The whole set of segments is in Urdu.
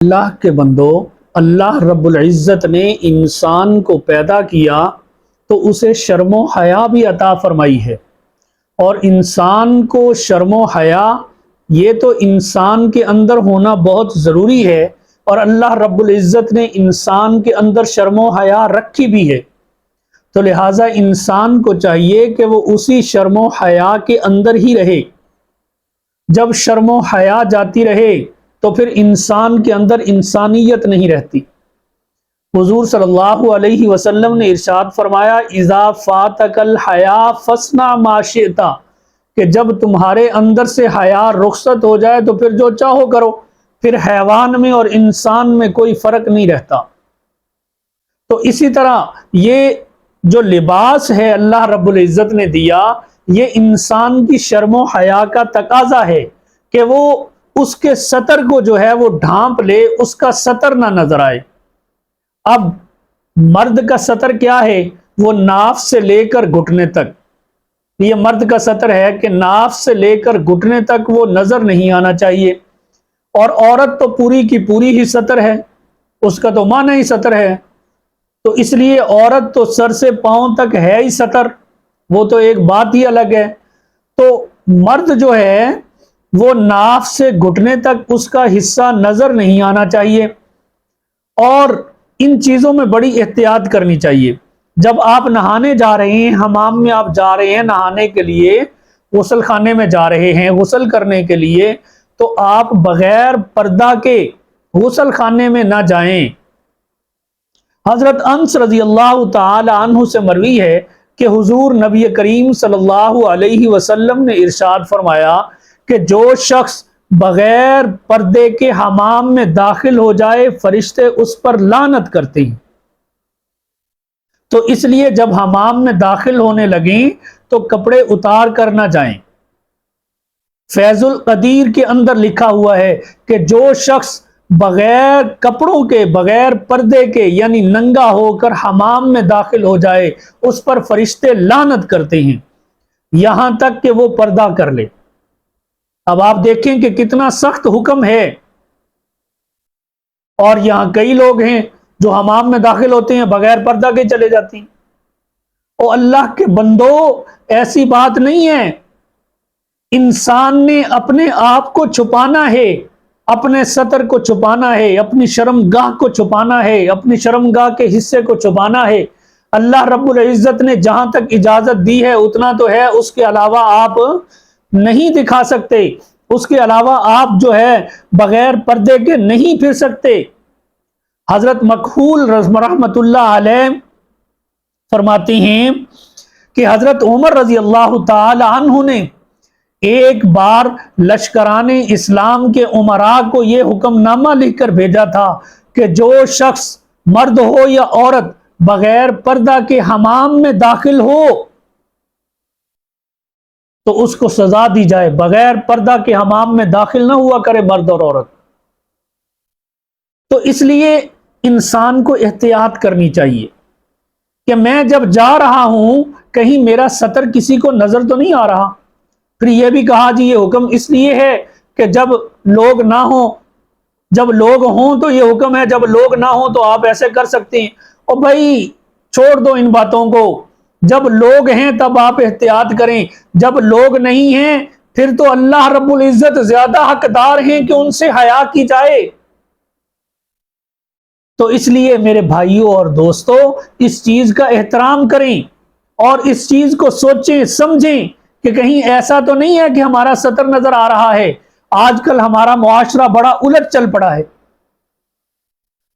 اللہ کے بندو، اللہ رب العزت نے انسان کو پیدا کیا تو اسے شرم و حیا بھی عطا فرمائی ہے، اور انسان کو شرم و حیا یہ تو انسان کے اندر ہونا بہت ضروری ہے، اور اللہ رب العزت نے انسان کے اندر شرم و حیا رکھی بھی ہے، تو لہٰذا انسان کو چاہیے کہ وہ اسی شرم و حیا کے اندر ہی رہے۔ جب شرم و حیا جاتی رہے تو پھر انسان کے اندر انسانیت نہیں رہتی۔ حضور صلی اللہ علیہ وسلم نے ارشاد فرمایا، اذا فاتک الحیا فاصنع ما شئت، کہ جب تمہارے اندر سے حیا رخصت ہو جائے تو پھر جو چاہو کرو، پھر حیوان میں اور انسان میں کوئی فرق نہیں رہتا۔ تو اسی طرح یہ جو لباس ہے اللہ رب العزت نے دیا، یہ انسان کی شرم و حیا کا تقاضا ہے کہ وہ اس کے سطر کو جو ہے وہ ڈھانپ لے، اس کا سطر نہ نظر آئے۔ اب مرد کا سطر کیا ہے؟ وہ ناف سے لے کر گھٹنے تک، یہ مرد کا سطر ہے کہ ناف سے لے کر گھٹنے تک وہ نظر نہیں آنا چاہیے، اور عورت تو پوری کی پوری ہی سطر ہے، اس کا تو معنی ہی سطر ہے، تو اس لیے عورت تو سر سے پاؤں تک ہے ہی سطر، وہ تو ایک بات ہی الگ ہے۔ تو مرد جو ہے وہ ناف سے گھٹنے تک اس کا حصہ نظر نہیں آنا چاہیے، اور ان چیزوں میں بڑی احتیاط کرنی چاہیے۔ جب آپ نہانے جا رہے ہیں، حمام میں آپ جا رہے ہیں نہانے کے لیے، غسل خانے میں جا رہے ہیں غسل کرنے کے لیے، تو آپ بغیر پردہ کے غسل خانے میں نہ جائیں۔ حضرت انس رضی اللہ تعالی عنہ سے مروی ہے کہ حضور نبی کریم صلی اللہ علیہ وسلم نے ارشاد فرمایا کہ جو شخص بغیر پردے کے حمام میں داخل ہو جائے، فرشتے اس پر لعنت کرتے ہیں۔ تو اس لیے جب حمام میں داخل ہونے لگیں تو کپڑے اتار کر نہ جائیں۔ فیض القدیر کے اندر لکھا ہوا ہے کہ جو شخص بغیر کپڑوں کے، بغیر پردے کے، یعنی ننگا ہو کر حمام میں داخل ہو جائے، اس پر فرشتے لعنت کرتے ہیں یہاں تک کہ وہ پردہ کر لے۔ اب آپ دیکھیں کہ کتنا سخت حکم ہے، اور یہاں کئی لوگ ہیں جو حمام میں داخل ہوتے ہیں بغیر پردہ کے چلے جاتے ہیں۔ او اللہ کے بندو، ایسی بات نہیں ہے۔ انسان نے اپنے آپ کو چھپانا ہے، اپنے سطر کو چھپانا ہے، اپنی شرم گاہ کو چھپانا ہے، اپنی شرم گاہ کے حصے کو چھپانا ہے۔ اللہ رب العزت نے جہاں تک اجازت دی ہے اتنا تو ہے، اس کے علاوہ آپ نہیں دکھا سکتے، اس کے علاوہ آپ جو ہے بغیر پردے کے نہیں پھر سکتے۔ حضرت مکحول رحمت اللہ علیہ فرماتے ہیں کہ حضرت عمر رضی اللہ تعالی عنہ نے ایک بار لشکران اسلام کے امراء کو یہ حکم نامہ لکھ کر بھیجا تھا کہ جو شخص مرد ہو یا عورت بغیر پردہ کے حمام میں داخل ہو تو اس کو سزا دی جائے۔ بغیر پردہ کے حمام میں داخل نہ ہوا کرے مرد اور عورت۔ تو اس لیے انسان کو احتیاط کرنی چاہیے کہ میں جب جا رہا ہوں کہیں میرا سطر کسی کو نظر تو نہیں آ رہا۔ پھر یہ بھی کہا جی یہ حکم اس لیے ہے کہ جب لوگ نہ ہوں، جب لوگ ہوں تو یہ حکم ہے، جب لوگ نہ ہوں تو آپ ایسے کر سکتے ہیں۔ اور بھائی چھوڑ دو ان باتوں کو، جب لوگ ہیں تب آپ احتیاط کریں، جب لوگ نہیں ہیں پھر تو اللہ رب العزت زیادہ حقدار ہیں کہ ان سے حیا کی جائے۔ تو اس لیے میرے بھائیوں اور دوستوں، اس چیز کا احترام کریں اور اس چیز کو سوچیں سمجھیں کہ کہیں ایسا تو نہیں ہے کہ ہمارا سطر نظر آ رہا ہے۔ آج کل ہمارا معاشرہ بڑا الٹ چل پڑا ہے،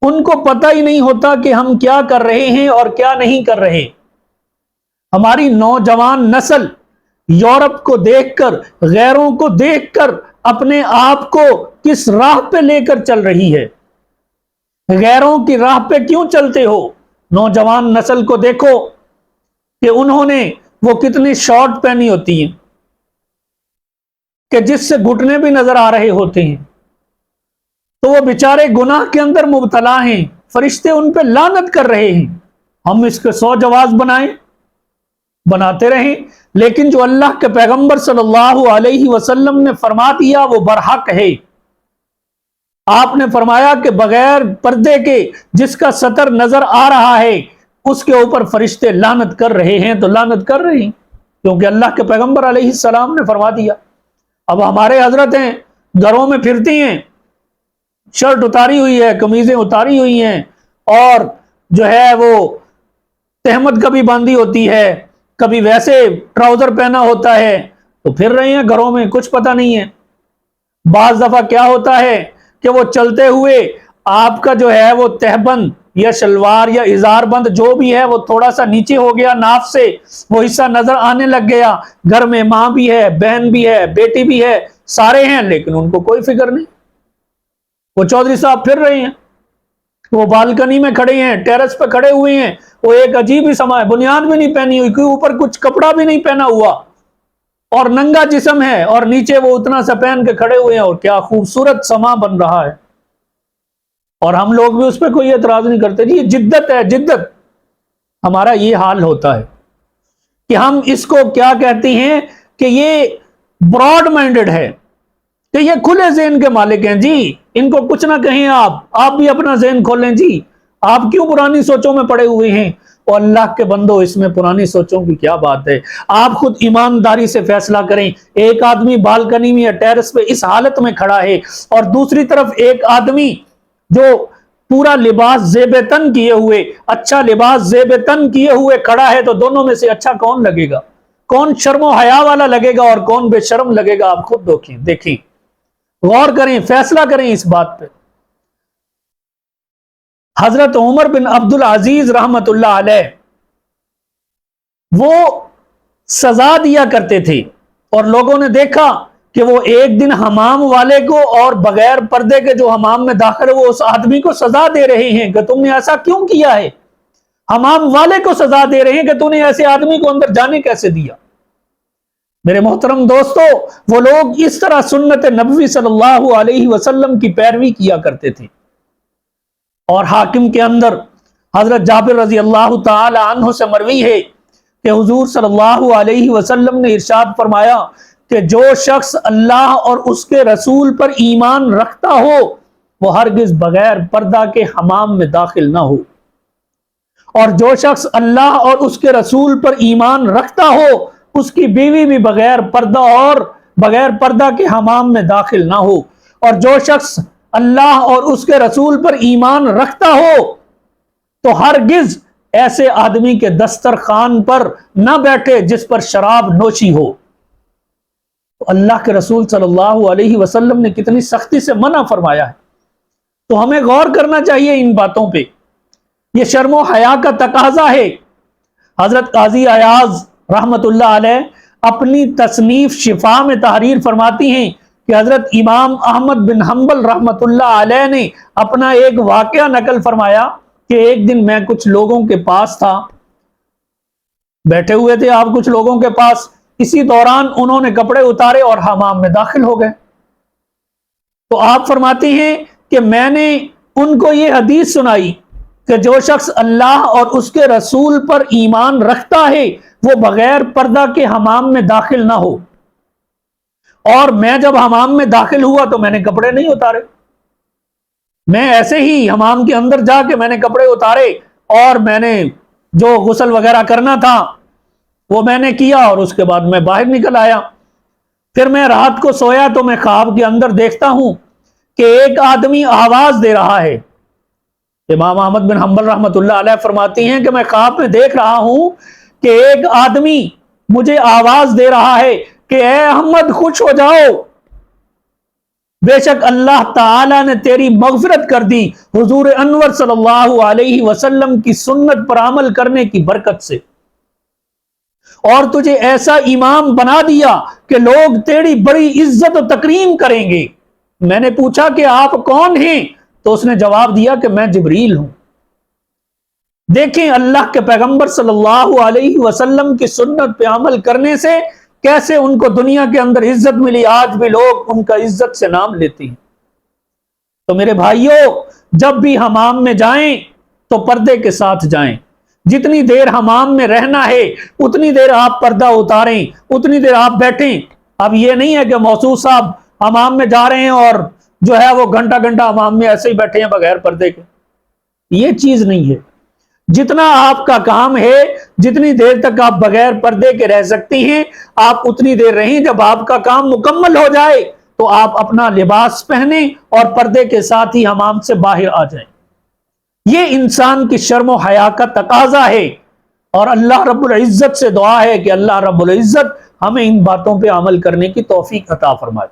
ان کو پتہ ہی نہیں ہوتا کہ ہم کیا کر رہے ہیں اور کیا نہیں کر رہے۔ ہماری نوجوان نسل یورپ کو دیکھ کر، غیروں کو دیکھ کر اپنے آپ کو کس راہ پہ لے کر چل رہی ہے۔ غیروں کی راہ پہ کیوں چلتے ہو؟ نوجوان نسل کو دیکھو کہ انہوں نے وہ کتنی شارٹ پہنی ہوتی ہیں کہ جس سے گھٹنے بھی نظر آ رہے ہوتے ہیں، تو وہ بیچارے گناہ کے اندر مبتلا ہیں، فرشتے ان پہ لعنت کر رہے ہیں۔ ہم اس کے 100 جواز بناتے رہیں، لیکن جو اللہ کے پیغمبر صلی اللہ علیہ وسلم نے فرما دیا وہ برحق ہے۔ آپ نے فرمایا کہ بغیر پردے کے جس کا سطر نظر آ رہا ہے اس کے اوپر فرشتے لعنت کر رہے ہیں، تو لعنت کر رہے ہیں کیونکہ اللہ کے پیغمبر علیہ السلام نے فرما دیا۔ اب ہمارے حضرت ہیں گھروں میں پھرتی ہیں، شرٹ اتاری ہوئی ہے، قمیضیں اتاری ہوئی ہیں، اور جو ہے وہ تہمت کبھی باندھی ہوتی ہے، کبھی ویسے ٹراؤزر پہنا ہوتا ہے، تو پھر رہے ہیں گھروں میں، کچھ پتہ نہیں ہے۔ بعض دفعہ کیا ہوتا ہے کہ وہ چلتے ہوئے آپ کا جو ہے وہ تہبند یا شلوار یا ازار بند جو بھی ہے وہ تھوڑا سا نیچے ہو گیا، ناف سے وہ حصہ نظر آنے لگ گیا۔ گھر میں ماں بھی ہے، بہن بھی ہے، بیٹی بھی ہے، سارے ہیں، لیکن ان کو کوئی فکر نہیں۔ وہ چودھری صاحب پھر رہے ہیں، وہ بالکنی میں کھڑے ہیں، ٹیرس پہ کھڑے ہوئے ہیں، وہ ایک عجیب ہی سما ہے، بنیاد بھی نہیں پہنی ہوئی، کوئی اوپر کچھ کپڑا بھی نہیں پہنا ہوا، اور ننگا جسم ہے، اور نیچے وہ اتنا سا پہن کے کھڑے ہوئے ہیں، اور کیا خوبصورت سما بن رہا ہے، اور ہم لوگ بھی اس پہ کوئی اعتراض نہیں کرتے۔ جی یہ جدت ہے، جدت۔ ہمارا یہ حال ہوتا ہے کہ ہم اس کو کیا کہتے ہیں کہ یہ براڈ مائنڈڈ ہے، کہ یہ کھلے ذہن کے مالک ہیں جی، ان کو کچھ نہ کہیں، آپ بھی اپنا ذہن کھولیں جی، آپ کیوں پرانی سوچوں میں پڑے ہوئے ہیں؟ اور اللہ کے بندو، اس میں پرانی سوچوں کی کیا بات ہے؟ آپ خود ایمانداری سے فیصلہ کریں۔ ایک آدمی بالکنی میں یا ٹیرس پہ اس حالت میں کھڑا ہے، اور دوسری طرف ایک آدمی جو پورا لباس زیب تن کیے ہوئے، اچھا لباس زیب تن کیے ہوئے کھڑا ہے، تو دونوں میں سے اچھا کون لگے گا؟ کون شرم و حیا والا لگے گا اور کون بے شرم لگے گا؟ آپ خود دیکھیں، غور کریں، فیصلہ کریں اس بات پہ۔ حضرت عمر بن عبد العزیز رحمت اللہ علیہ وہ سزا دیا کرتے تھے، اور لوگوں نے دیکھا کہ وہ ایک دن حمام والے کو اور بغیر پردے کے جو حمام میں داخل ہے وہ اس آدمی کو سزا دے رہے ہیں کہ تم نے ایسا کیوں کیا ہے؟ حمام والے کو سزا دے رہے ہیں کہ تم نے ایسے آدمی کو اندر جانے کیسے دیا؟ میرے محترم دوستو، وہ لوگ اس طرح سنت نبوی صلی اللہ علیہ وسلم کی پیروی کیا کرتے تھے۔ اور حاکم کے اندر حضرت جابر رضی اللہ تعالی عنہ سے مروی ہے کہ حضور صلی اللہ علیہ وسلم نے ارشاد فرمایا کہ جو شخص اللہ اور اس کے رسول پر ایمان رکھتا ہو وہ ہرگز بغیر پردہ کے حمام میں داخل نہ ہو، اور جو شخص اللہ اور اس کے رسول پر ایمان رکھتا ہو اس کی بیوی بھی بغیر پردہ کے حمام میں داخل نہ ہو، اور جو شخص اللہ اور اس کے رسول پر ایمان رکھتا ہو تو ہرگز ایسے آدمی کے دسترخوان پر نہ بیٹھے جس پر شراب نوشی ہو۔ تو اللہ کے رسول صلی اللہ علیہ وسلم نے کتنی سختی سے منع فرمایا ہے، تو ہمیں غور کرنا چاہیے ان باتوں پہ۔ یہ شرم و حیا کا تقاضا ہے۔ حضرت قاضی ایاز رحمت اللہ علیہ اپنی تصنیف شفا میں تحریر فرماتی ہیں کہ حضرت امام احمد بن حنبل رحمت اللہ علیہ نے اپنا ایک واقعہ نقل فرمایا کہ ایک دن میں کچھ لوگوں کے پاس تھا، بیٹھے ہوئے تھے آپ کچھ لوگوں کے پاس، اسی دوران انہوں نے کپڑے اتارے اور حمام میں داخل ہو گئے۔ تو آپ فرماتی ہیں کہ میں نے ان کو یہ حدیث سنائی کہ جو شخص اللہ اور اس کے رسول پر ایمان رکھتا ہے وہ بغیر پردہ کے حمام میں داخل نہ ہو، اور میں جب حمام میں داخل ہوا تو میں نے کپڑے نہیں اتارے، میں ایسے ہی حمام کے اندر جا کے میں نے کپڑے اتارے اور میں نے جو غسل وغیرہ کرنا تھا وہ میں نے کیا، اور اس کے بعد میں باہر نکل آیا۔ پھر میں رات کو سویا تو میں خواب کے اندر دیکھتا ہوں کہ ایک آدمی آواز دے رہا ہے۔ امام احمد بن حنبل رحمت اللہ علیہ فرماتی ہیں کہ میں خواب میں دیکھ رہا ہوں کہ ایک آدمی مجھے آواز دے رہا ہے کہ اے احمد خوش ہو جاؤ، بے شک اللہ تعالی نے تیری مغفرت کر دی حضور انور صلی اللہ علیہ وسلم کی سنت پر عمل کرنے کی برکت سے، اور تجھے ایسا امام بنا دیا کہ لوگ تیری بڑی عزت و تکریم کریں گے۔ میں نے پوچھا کہ آپ کون ہیں؟ تو اس نے جواب دیا کہ میں جبریل ہوں۔ دیکھیں اللہ کے پیغمبر صلی اللہ علیہ وسلم کی سنت پہ عمل کرنے سے کیسے ان کو دنیا کے اندر عزت ملی، آج بھی لوگ ان کا عزت سے نام لیتے ہیں۔ تو میرے بھائیوں، جب بھی حمام میں جائیں تو پردے کے ساتھ جائیں، جتنی دیر حمام میں رہنا ہے اتنی دیر آپ پردہ اتاریں، اتنی دیر آپ بیٹھیں۔ اب یہ نہیں ہے کہ موصوف صاحب حمام میں جا رہے ہیں اور جو ہے وہ گھنٹہ گھنٹہ حمام میں ایسے ہی بیٹھے ہیں بغیر پردے کے. یہ چیز نہیں ہے. جتنا آپ کا کام ہے، جتنی دیر تک آپ بغیر پردے کے رہ سکتی ہیں، آپ اتنی دیر رہیں. جب آپ کا کام مکمل ہو جائے تو آپ اپنا لباس پہنیں اور پردے کے ساتھ ہی حمام سے باہر آ جائیں. یہ انسان کی شرم و حیا کا تقاضا ہے، اور اللہ رب العزت سے دعا ہے کہ اللہ رب العزت ہمیں ان باتوں پہ عمل کرنے کی توفیق عطا فرمائے.